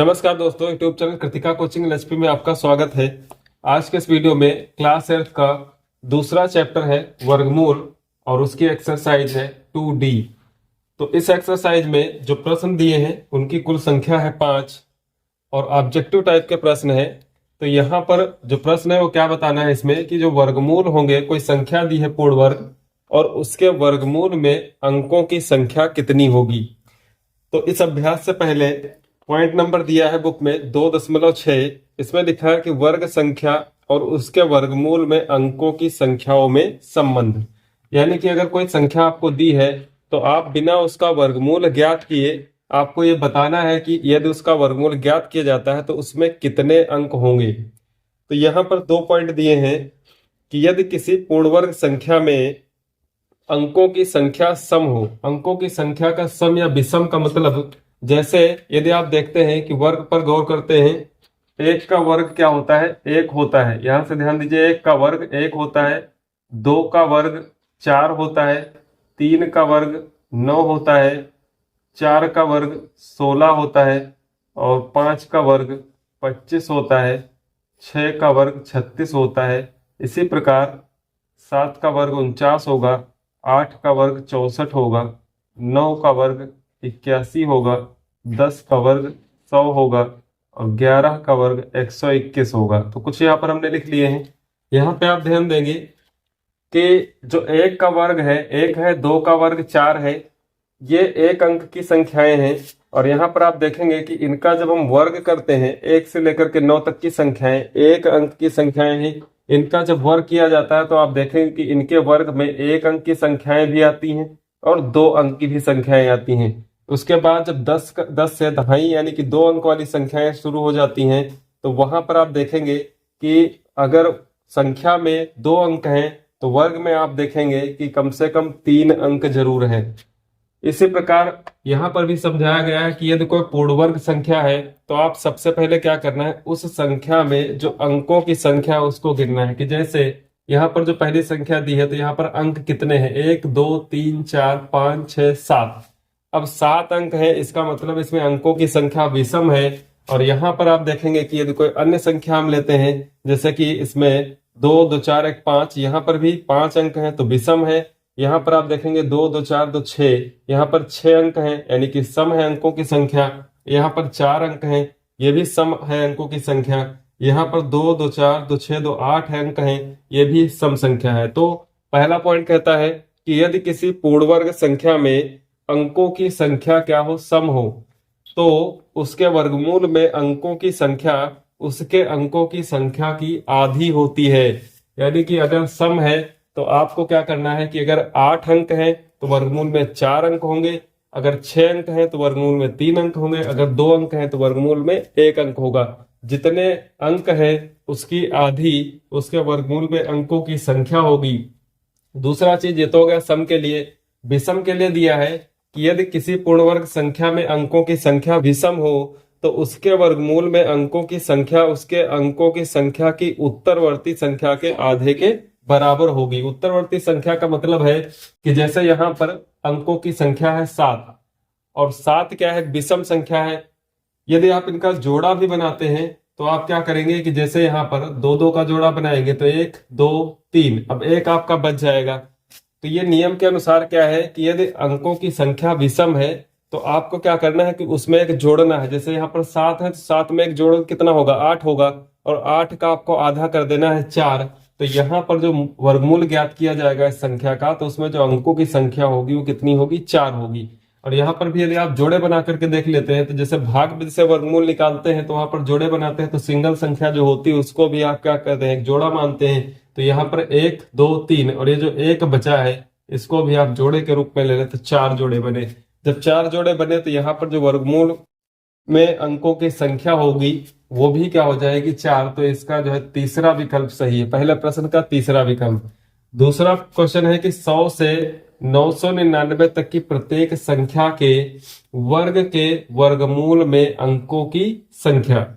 नमस्कार दोस्तों, YouTube channel Kritika coaching HP में आपका स्वागत है। आज के इस वीडियो में क्लास 8 का दूसरा चैप्टर है वर्गमूल और उसकी एक्सरसाइज है 2D। तो इस एक्सरसाइज में जो प्रश्न दिए हैं उनकी कुल संख्या है 5 और ऑब्जेक्टिव टाइप के प्रश्न है। तो यहाँ पर जो प्रश्न है वो क्या बताना है इसमें कि जो वर्गमूल होंगे, कोई संख्या दी है पूर्ण वर्ग और उसके वर्गमूल में अंकों की संख्या कितनी होगी। तो इस अभ्यास से पहले पॉइंट नंबर दिया है बुक में 2.6। इसमें लिखा है कि वर्ग संख्या और उसके वर्गमूल में अंकों की संख्याओं में संबंध। यानी कि अगर कोई संख्या आपको दी है तो आप बिना उसका वर्गमूल ज्ञात किए आपको ये बताना है कि यदि उसका वर्गमूल ज्ञात किया जाता है तो उसमें कितने अंक होंगे। तो यहाँ पर 2 पॉइंट दिए हैं कि यदि किसी पूर्ण वर्ग संख्या में अंकों की संख्या सम हो। अंकों की संख्या का सम या विषम का मतलब, जैसे यदि आप देखते हैं कि वर्ग पर गौर करते हैं, एक का वर्ग क्या होता है, एक होता है। यहां से ध्यान दीजिए, एक का वर्ग एक होता है, 2 का वर्ग 4 होता है, 3 का वर्ग 9 होता है, 4 का वर्ग 16 होता है और 5 का वर्ग 25 होता है, 6 का वर्ग 36 होता है। इसी प्रकार 7 का वर्ग 49 होगा, 8 का वर्ग 64 होगा, 9 का वर्ग 81 होगा, 10 का वर्ग 100 होगा और 11 का वर्ग 121 होगा। तो कुछ यहाँ पर हमने लिख लिए हैं। यहाँ पे आप ध्यान देंगे कि जो एक का वर्ग है 1 है, 2 का वर्ग 4 है, ये एक अंक की संख्याएं हैं। और यहाँ पर आप देखेंगे कि इनका जब हम वर्ग करते हैं, 1 से लेकर के 9 तक की संख्याएं एक अंक की संख्याएं हैं। इनका जब वर्ग किया जाता है तो आप देखेंगे कि इनके वर्ग में 1 अंक की संख्याएं भी आती हैं और 2 अंक की भी संख्याएं आती हैं। उसके बाद जब 10 से दहाई यानी कि 2 अंक वाली संख्याएं शुरू हो जाती हैं तो वहां पर आप देखेंगे कि अगर संख्या में 2 अंक हैं तो वर्ग में आप देखेंगे कि कम से कम 3 अंक जरूर हैं। इसी प्रकार यहाँ पर भी समझाया गया है कि यदि कोई पूर्ण वर्ग संख्या है तो आप सबसे पहले क्या करना है, उस संख्या में जो अंकों की संख्या है उसको गिनना है। कि जैसे यहाँ पर जो पहली संख्या दी है तो यहाँ पर अंक कितने हैं, 1 2 3 4 5 6 7। अब 7 अंक है, इसका मतलब इसमें अंकों की संख्या विषम है। और यहाँ पर आप देखेंगे कि यदि कोई अन्य संख्या हम लेते हैं, जैसे कि इसमें 2 2 4 1 5, यहाँ पर भी 5 अंक हैं तो विषम है। यहाँ पर आप देखेंगे 2 2 4 2 6, यहाँ पर 6 अंक हैं यानी कि सम है अंकों की संख्या। यहाँ पर 4 अंक हैं, ये भी सम है अंकों की संख्या। यहाँ पर 2 2 4 2 6 2 8 अंक हैं, ये भी सम संख्या है। तो पहला पॉइंट कहता है कि यदि किसी पूर्ण वर्ग संख्या में अंकों की संख्या क्या हो, सम हो, तो उसके वर्गमूल में अंकों की संख्या उसके अंकों की संख्या की आधी होती है। यानी कि अगर सम है तो आपको क्या करना है कि अगर 8 अंक हैं तो वर्गमूल में 4 अंक होंगे, अगर 6 अंक हैं तो वर्गमूल में 3 अंक होंगे, अगर 2 अंक हैं तो वर्गमूल में 1 अंक होगा। जितने अंक है उसकी आधी उसके वर्गमूल में अंकों की संख्या होगी। दूसरा चीज ये तो हो गया सम के लिए। विषम के लिए दिया है कि यदि किसी पूर्ण वर्ग संख्या में अंकों की संख्या विषम हो तो उसके वर्गमूल में अंकों की संख्या उसके अंकों की संख्या की उत्तरवर्ती संख्या के आधे के बराबर होगी। उत्तरवर्ती संख्या का मतलब है कि जैसे यहाँ पर अंकों की संख्या है 7 और 7 क्या है, विषम संख्या है। यदि आप इनका जोड़ा भी बनाते हैं तो आप क्या करेंगे कि जैसे यहाँ पर 2 2 का जोड़ा बनाएंगे तो 1 2 3, अब 1 आपका बच जाएगा। तो ये नियम के अनुसार क्या है कि यदि अंकों की संख्या विषम है तो आपको क्या करना है कि उसमें एक जोड़ना है। जैसे यहाँ पर 7 है तो 7 में एक जोड़ कितना होगा, 8 होगा और 8 का आपको आधा कर देना है 4। तो यहाँ पर जो वर्गमूल ज्ञात किया जाएगा इस संख्या का, तो उसमें जो अंकों की संख्या होगी वो कितनी होगी, 4 होगी। और यहाँ पर भी यदि आप जोड़े बना करके देख लेते हैं तो जैसे भाग विधि से वर्गमूल निकालते हैं तो वहां पर जोड़े बनाते हैं तो सिंगल संख्या जो होती है उसको भी आप क्या करते हैं, एक जोड़ा मानते हैं। तो यहाँ पर 1 2 3 और ये जो एक बचा है इसको भी आप जोड़े के रूप में ले लें तो 4 जोड़े बने। जब 4 जोड़े बने तो यहाँ पर जो वर्गमूल में अंकों की संख्या होगी वो भी क्या हो जाएगी, 4। तो इसका जो है तीसरा विकल्प सही है, पहले प्रश्न का तीसरा विकल्प। दूसरा क्वेश्चन है कि 100 से 999 तक की प्रत्येक संख्या के वर्ग के वर्गमूल में अंकों की संख्या।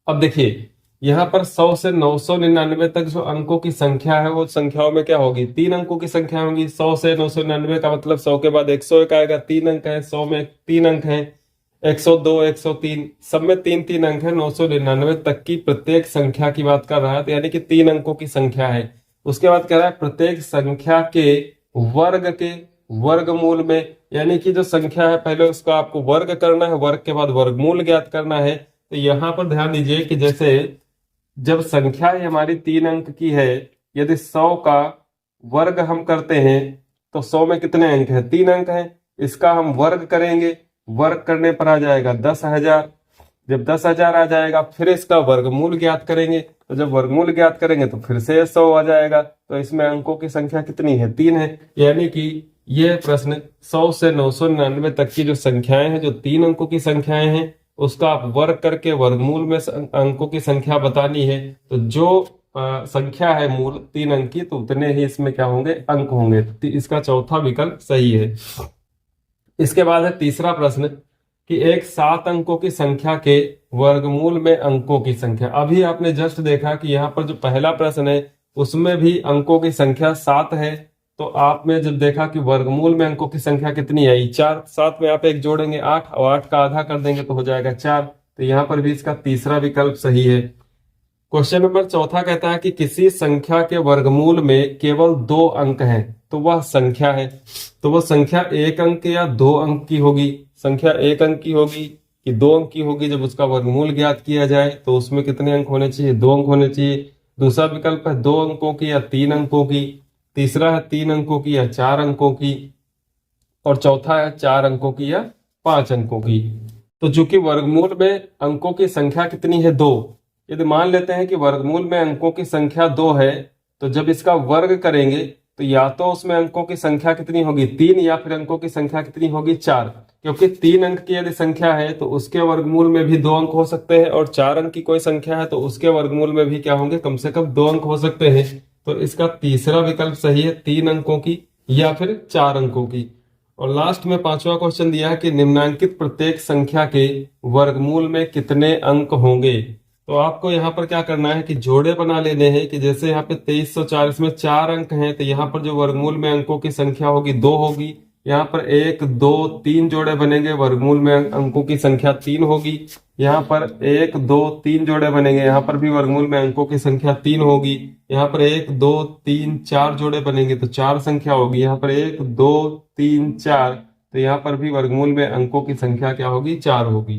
अब देखिए यहाँ पर 100 से 999 तक जो अंकों की संख्या है वो संख्याओं में क्या होगी, 3 अंकों की संख्या होगी। 100 से 999 का मतलब 100 के बाद 101 आएगा, 3 अंक है, 100 में 3 अंक है। 102, 103 सब में 3 3 अंक है। 999 तक की प्रत्येक संख्या की बात कर रहा है, तो यानी कि 3 अंकों की संख्या है। उसके बाद कह रहा है प्रत्येक संख्या के वर्गमूल में, यानी कि जो संख्या है पहले उसका आपको वर्ग करना है, वर्ग के बाद वर्गमूल ज्ञात करना है। तो यहाँ पर ध्यान दीजिए कि जैसे जब संख्या हमारी 3 अंक की है, यदि 100 का वर्ग हम करते हैं तो 100 में कितने अंक हैं? 3 अंक हैं। इसका हम वर्ग करेंगे, वर्ग करने पर आ जाएगा 10,000। जब 10,000 आ जाएगा फिर इसका वर्गमूल ज्ञात करेंगे, तो जब वर्गमूल ज्ञात करेंगे तो फिर से 100 आ जाएगा। तो इसमें अंकों की संख्या कितनी है? 3 है। यानी कि यह प्रश्न 100 से 999 तक की जो संख्याएं हैं, जो 3 अंकों की संख्याएं हैं, उसका आप वर्ग करके वर्गमूल में अंकों की संख्या बतानी है। तो जो संख्या है मूल 3 अंक की, तो उतने ही इसमें क्या होंगे? अंक होंगे। तो इसका चौथा विकल्प सही है। इसके बाद है तीसरा प्रश्न कि एक 7 अंकों की संख्या के वर्गमूल में अंकों की संख्या। अभी आपने जस्ट देखा कि यहाँ पर जो पहला प्रश्न है उसमें भी अंकों की संख्या 7 है, तो आपने जब देखा कि वर्गमूल में अंकों की संख्या कितनी आई? 4। 7 में आप एक जोड़ेंगे 8, और 8 का आधा कर देंगे तो हो जाएगा 4। तो यहाँ पर भी इसका तीसरा विकल्प सही है। क्वेश्चन नंबर चौथा कहता है कि किसी संख्या के वर्गमूल में केवल 2 अंक हैं, तो वह संख्या है। तो वह संख्या 1 अंक या 2 अंक की होगी? संख्या 1 अंक की होगी कि 2 अंक की होगी? जब उसका वर्गमूल ज्ञात किया जाए तो उसमें कितने अंक होने चाहिए? 2 अंक होने चाहिए। दूसरा विकल्प है 2 अंकों की या 3 अंकों की। तीसरा है 3 अंकों की या 4 अंकों की। और चौथा है 4 अंकों की या 5 अंकों की। तो चूंकि वर्गमूल में अंकों की संख्या कितनी है? 2। यदि मान लेते हैं कि वर्गमूल में अंकों की संख्या 2 है, तो जब इसका वर्ग करेंगे तो या तो उसमें अंकों की संख्या कितनी होगी? 3, या फिर अंकों की संख्या कितनी होगी? 4। क्योंकि 3 अंक की यदि संख्या है तो उसके वर्गमूल में भी 2 अंक हो सकते हैं, और 4 अंक की कोई संख्या है तो उसके वर्गमूल में भी क्या होंगे? कम से कम 2 अंक हो सकते हैं। तो इसका तीसरा विकल्प सही है, 3 अंकों की या फिर 4 अंकों की। और लास्ट में 5वां क्वेश्चन दिया है कि निम्नांकित प्रत्येक संख्या के वर्गमूल में कितने अंक होंगे? तो आपको यहाँ पर क्या करना है कि जोड़े बना लेने हैं, कि जैसे यहाँ पे 2304, इसमें 4 अंक हैं, तो यहाँ पर जो वर्गमूल में अंकों की संख्या होगी 2 होगी। यहाँ पर 1 2 3 जोड़े बनेंगे, वर्गमूल में अंकों की संख्या 3 होगी। यहाँ पर 1 2 3 जोड़े बनेंगे, यहाँ पर भी वर्गमूल में अंकों की संख्या 3 होगी। यहाँ पर 1 2 3 4 जोड़े बनेंगे तो 4 संख्या होगी। यहाँ पर 1 2 3 4, तो यहाँ पर भी वर्गमूल में अंकों की संख्या क्या होगी? 4 होगी।